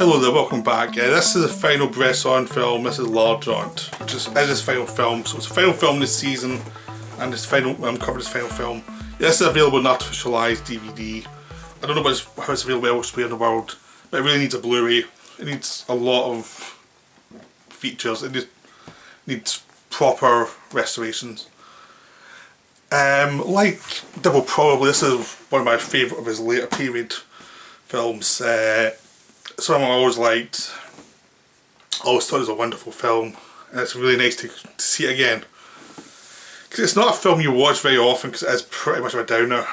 Hello there, welcome back. This is the final Bresson film. This is L'Argent, which is his final film. So it's the final film this season, and it's final. I'm covering his final film. This is available in artificialized DVD. I don't know how it's available elsewhere in the world, but it really needs a Blu-ray. It needs a lot of features. It needs proper restorations. Like Double Probably, this is one of my favourite of his later period films. Something I always liked. I always thought it was a wonderful film, and it's really nice to see it again. Because it's not a film you watch very often, because it is pretty much a downer.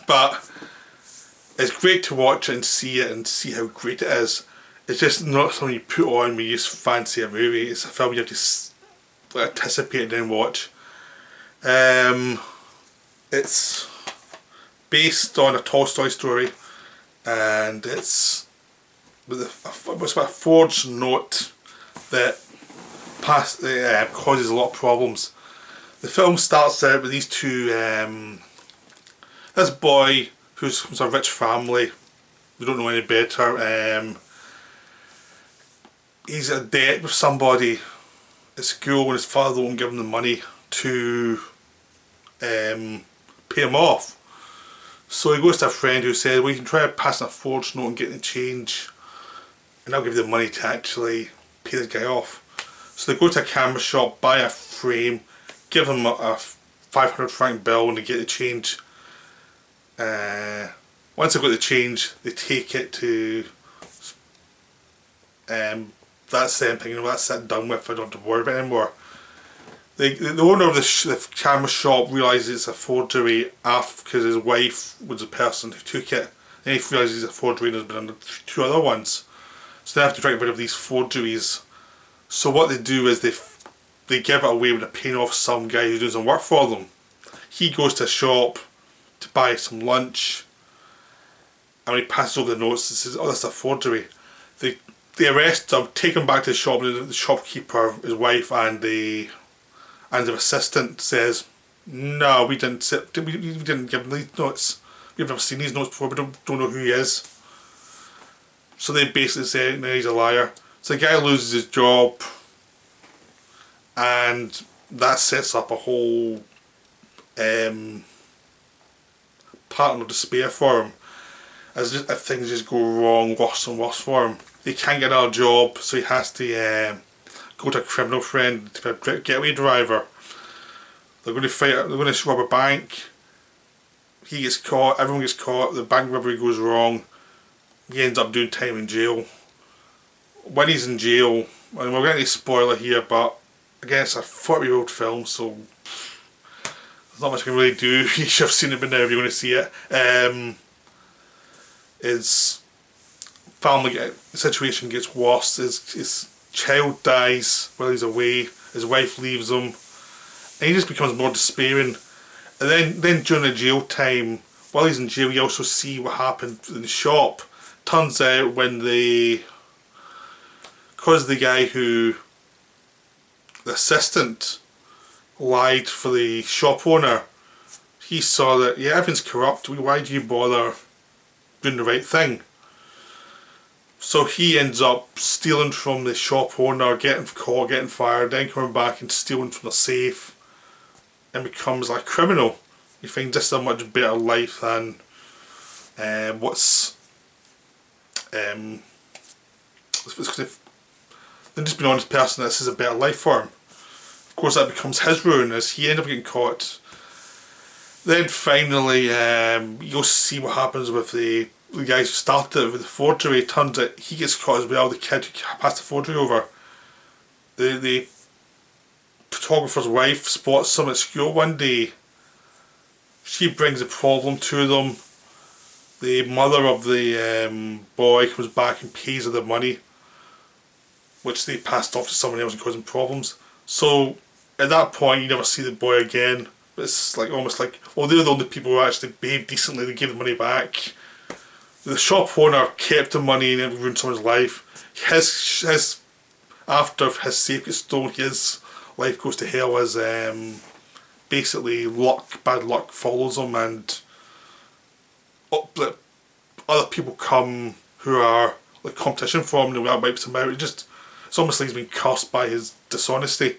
But it's great to watch it and see how great it is. It's just not something you put on when you just fancy a movie. It's a film you have to anticipate and then watch. It's based on a Tolstoy story, and it's about a forged note that causes a lot of problems. The film starts out with these two, this boy who's from a rich family, we don't know any better. He's in debt with somebody at school, and his father won't give him the money to pay him off. So he goes to a friend who says, well, you can try to pass a forged note and get the change, and I'll give you the money to actually pay this guy off. So they go to a camera shop, buy a frame, give him a 500 franc bill, and they get the change. Once they've got the change, they take it to that's them thinking, well, that's it, done with, I don't have to worry about it anymore. The owner of the camera shop realises it's a forgery because his wife was the person who took it. Then he realises it's a forgery and there's been two other ones. So they have to try to get rid of these forgeries. So what they do is they give it away when they're paying off some guy who's doing some work for them. He goes to a shop to buy some lunch, and when he passes over the notes, he says, oh, that's a forgery. They arrest him, take him back to the shop, and the shopkeeper, his wife, and the assistant says, no, we didn't give him these notes. We've never seen these notes before, we don't know who he is. So they basically say, no, he's a liar. So the guy loses his job, and that sets up a whole pattern of despair for him. As if things just go wrong, worse and worse for him. He can't get another job, so he has to go to a criminal friend to be a getaway driver. They're going to rob a bank. He gets caught, everyone gets caught, the bank robbery goes wrong. He ends up doing time in jail. When he's in jail, and we're getting a spoiler here, but again, it's a 40-year-old film, so there's not much I can really do. You should have seen it by now if you want to see it. His family situation gets worse. His child dies while he's away. His wife leaves him, and he just becomes more despairing. And then during the jail time, while he's in jail, you also see what happened in the shop. Turns out because the guy the assistant lied for the shop owner, he saw that, yeah, everything's corrupt, why do you bother doing the right thing? So he ends up stealing from the shop owner, getting caught, getting fired, then coming back and stealing from the safe, and becomes like a criminal. You think this is a much better life than then just being an honest person, this is a better life for him. Of course that becomes his ruin as he ends up getting caught. Then finally you'll see what happens with the guys who started it with the forgery. It turns out he gets caught as well, the kid who passed the forgery over. The photographer's wife spots him at school one day. She brings a problem to them. The mother of the boy comes back and pays her the money, which they passed off to someone else and causing problems. So at that point you never see the boy again. It's like almost like, well, they're the only people who actually behaved decently, they gave the money back. The shop owner kept the money and it ruined someone's life. After his safe gets stolen, his life goes to hell as basically bad luck follows him, and other people come who are like competition for him, and that wipes him out. It's almost like he's been cursed by his dishonesty.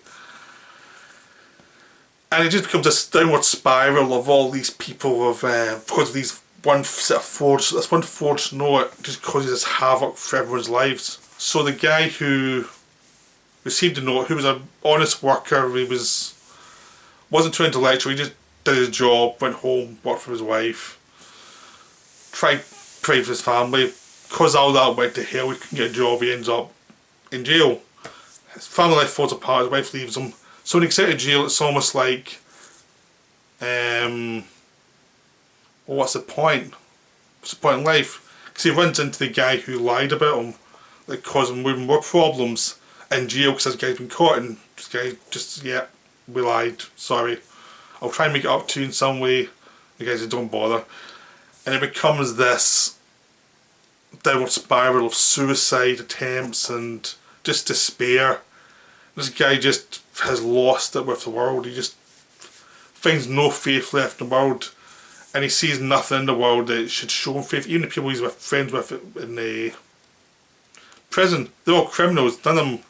And it just becomes this downward spiral of all these people because of these one set of forged note just causes this havoc for everyone's lives. So the guy who received the note, who was an honest worker, wasn't too intellectual, he just did his job, went home, worked for his wife, tried prayed for his family. Because all that went to hell, he couldn't get a job, he ends up in jail. His family life falls apart, his wife leaves him. So when he gets out of jail, it's almost like, well, what's the point? What's the point in life? Because he runs into the guy who lied about him, that caused him even more problems in jail, because this guy's been caught, and this guy just, yeah, we lied, sorry. I'll try and make it up to you in some way. The guy said, don't bother. And it becomes this downward spiral of suicide attempts and just despair. This guy just has lost it with the world. He just finds no faith left in the world, and he sees nothing in the world that should show him faith. Even the people he's friends with in the prison, they're all criminals. None of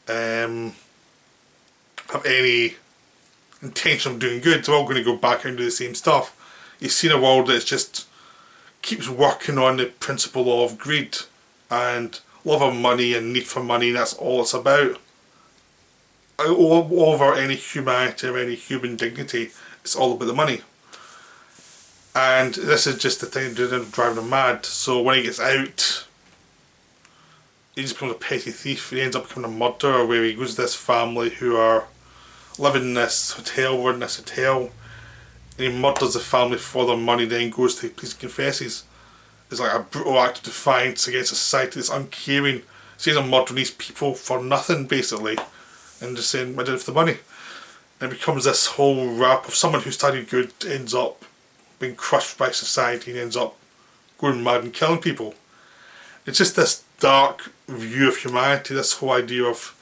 them have any intention of doing good. They're all going to go back and do the same stuff. He's seen a world that just keeps working on the principle of greed and love of money and need for money, and that's all it's about. Over any humanity or any human dignity, it's all about the money. And this is just the thing that driving him mad. So when he gets out, he just becomes a petty thief. He ends up becoming a murderer, where he goes to this family who are living in this hotel, we're in this hotel, and he murders the family for their money, then goes to the police and confesses. It's like a brutal act of defiance against a society that's uncaring. So he's murdering these people for nothing, basically, and just saying, I did it for the money. And it becomes this whole rap of someone who started good ends up being crushed by society and ends up going mad and killing people. It's just this dark view of humanity, this whole idea of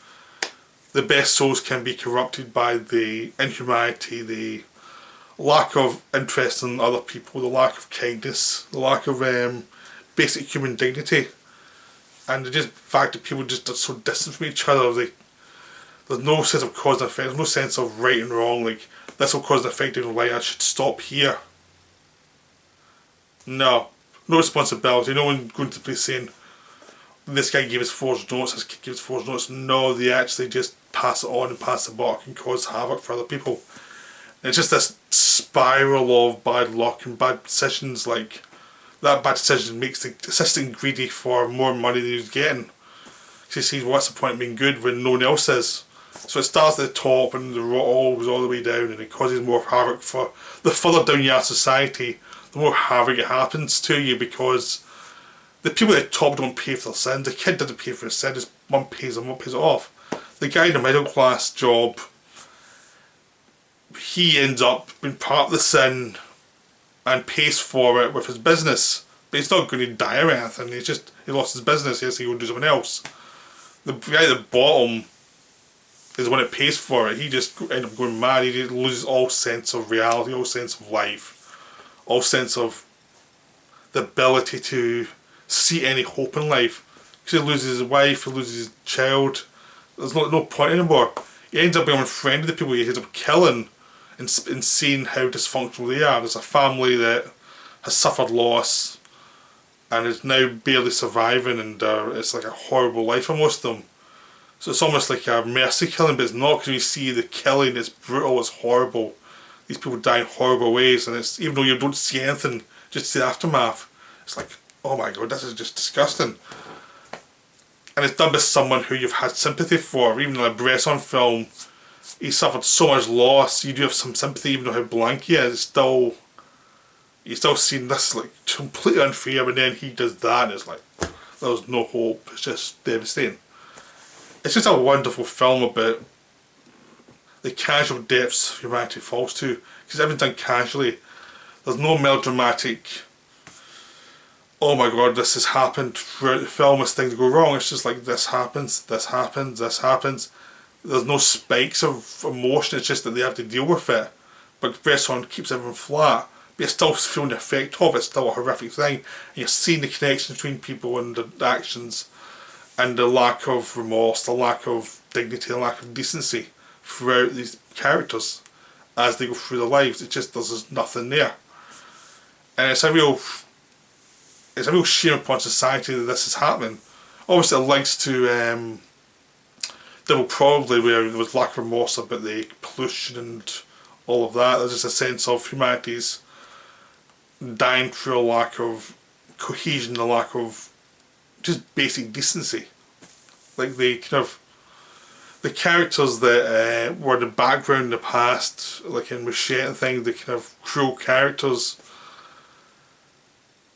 the best souls can be corrupted by the inhumanity, the lack of interest in other people, the lack of kindness, the lack of basic human dignity, and the just fact that people just are so distant from each other. There's no sense of cause and effect, there's no sense of right and wrong, like this will cause and effect in life, I should stop here. No responsibility, no one going to the police saying, this guy gave us forged notes, this kid gave us forged notes. No, they actually just pass it on and pass the buck and cause havoc for other people. And it's just this spiral of bad luck and bad decisions. Like, that bad decision makes the assistant greedy for more money than he's getting. He sees, what's the point of being good when no one else is? So it starts at the top and the all goes all the way down, and it causes more havoc. For the further down you are society, the more havoc it happens to you, because the people at the top don't pay for their sins. The kid didn't pay for his sin, his mum pays him, mum pays it off. The guy in the middle class job, he ends up being part of the sin and pays for it with his business. But he's not going to die or anything, he lost his business, he has to go and do something else. The guy at the bottom is the one that pays for it. He just ends up going mad, he just loses all sense of reality, all sense of life, all sense of the ability to see any hope in life. Because he loses his wife, he loses his child, there's no point anymore. He ends up becoming a friend with the people he ends up killing, and seeing how dysfunctional they are. There's a family that has suffered loss and is now barely surviving, and it's like a horrible life for most of them. So it's almost like a mercy killing, but it's not, because you see the killing, it's brutal, it's horrible. These people die in horrible ways, and it's, even though you don't see anything, just see the aftermath, it's like, oh my god, this is just disgusting. And it's done by someone who you've had sympathy for. Even in a Bresson film, he suffered so much loss, you do have some sympathy, even though how blank he is, you're still seeing this like completely unfair, and then he does that, and it's like, there's no hope, it's just devastating. It's just a wonderful film about the casual depths humanity falls to, because everything's done casually. There's no melodramatic, oh my god, this has happened throughout the film as things go wrong. It's just like, this happens, this happens, this happens. There's no spikes of emotion, it's just that they have to deal with it. But Bresson keeps everyone flat. but you're still feeling the effect of it. It's still a horrific thing. And you're seeing the connection between people and the actions, and the lack of remorse, the lack of dignity, the lack of decency throughout these characters as they go through their lives. It just, there's just nothing there. And it's a real shame upon society that this is happening. Obviously it links to Devil Probably, where there was lack of remorse about the pollution and all of that. There's just a sense of humanity's dying through a lack of cohesion, a lack of just basic decency. Like the characters that were in the background in the past, like in Machete and things, the kind of cruel characters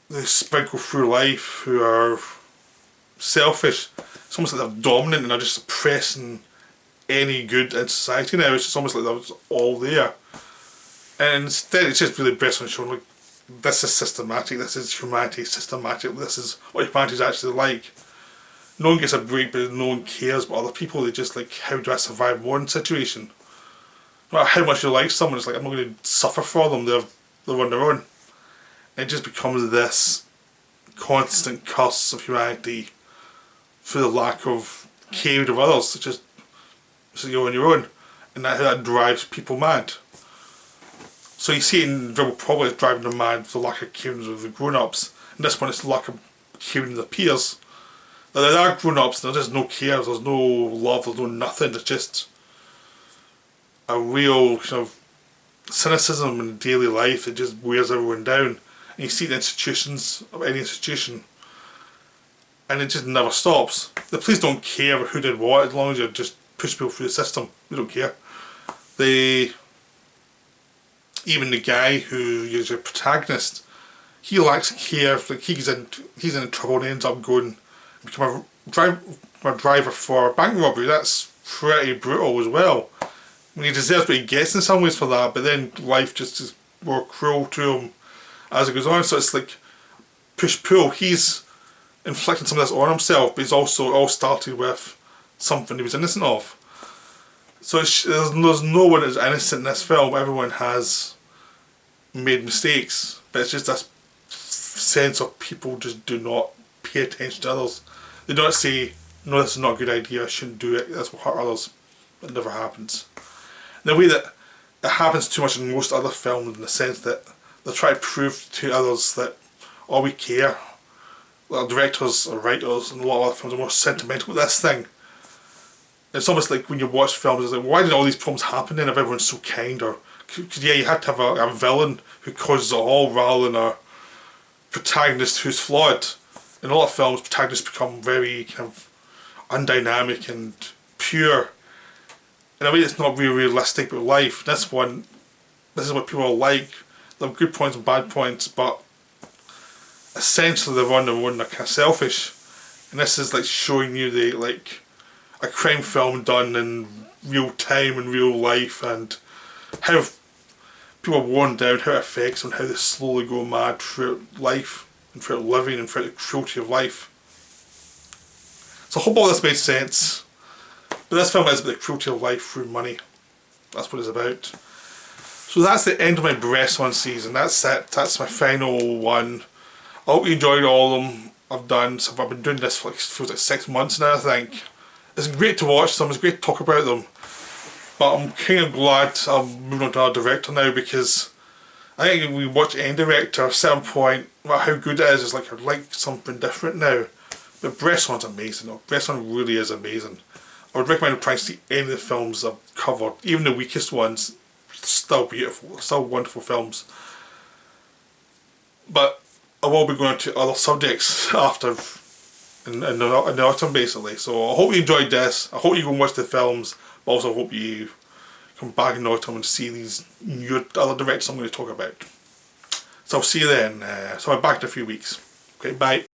they sprinkle through life who are selfish. It's almost like they're dominant and they're just suppressing any good in society now. It's just almost like they're just all there. And instead it's just really Bresson showing, like, this is systematic, this is humanity systematic, this is what humanity is actually like. No one gets a break, but no one cares about other people. They just like, how do I survive one situation? No matter how much you like someone, it's like, I'm not going to suffer for them, they're on their own. It just becomes this constant curse of humanity through the lack of caring of others. It's just, so you're on your own, and that drives people mad. So you see it in Rebel Probably it's driving them mad for the lack of caring of the grown-ups, and this one it's the lack of caring of the peers. Now, there are grown-ups, there's just no care, there's no love, there's no nothing, it's just a real kind of cynicism in daily life that just wears everyone down. And you see the institutions of any institution, and it just never stops. The police don't care who did what, as long as you just push people through the system. They don't care. Even the guy who is your protagonist, he lacks care. Like he's in trouble and ends up going and become a driver for a bank robbery. That's pretty brutal as well. I mean, he deserves what he gets in some ways for that, but then life just is more cruel to him as it goes on. So it's like push-pull. He's inflicting some of this on himself, but he's also all started with something he was innocent of. So there's no one that's innocent in this film. Everyone has made mistakes, but it's just this sense of people just do not pay attention to others. They don't say, no, this is not a good idea, I shouldn't do it, this will hurt others. It never happens. In the way that it happens too much in most other films, in the sense that they try to prove to others that, oh, we care. Well, directors or writers and a lot of other films are more sentimental with this thing. It's almost like when you watch films, it's like, why did all these problems happen then if everyone's so kind? Or, because yeah, you had to have a villain who causes it all rather than a protagonist who's flawed. In a lot of films, protagonists become very kind of undynamic and pure in a way that's not really realistic with life. This is what people are like. They have good points and bad points, but essentially they're on their own, they're kind of selfish. And this is like showing you a crime film done in real time and real life, and how people are worn down, how it affects them, how they slowly go mad throughout life and throughout living and throughout the cruelty of life. So I hope all this made sense. But this film is about the cruelty of life through money. That's what it's about. So that's the end of my Bresson season. That's it. That's my final one. I hope you enjoyed all of them I've done. So I've been doing this for feels like 6 months now, I think. It's great to watch them, it's great to talk about them. But I'm kind of glad I'm moving on to another director now, because I think if we watch any director at a certain point, no matter how good it is, it's like I'd like something different now. But Bresson's amazing though. Bresson really is amazing. I would recommend trying to see any of the films I've covered, even the weakest ones. Still beautiful, still wonderful films. But I will be going to other subjects after in the autumn basically. So I hope you enjoyed this. I hope you go and watch the films, but also I hope you come back in the autumn and see these new other directors I'm going to talk about. So I'll see you then. So I'm back in a few weeks. Okay, bye.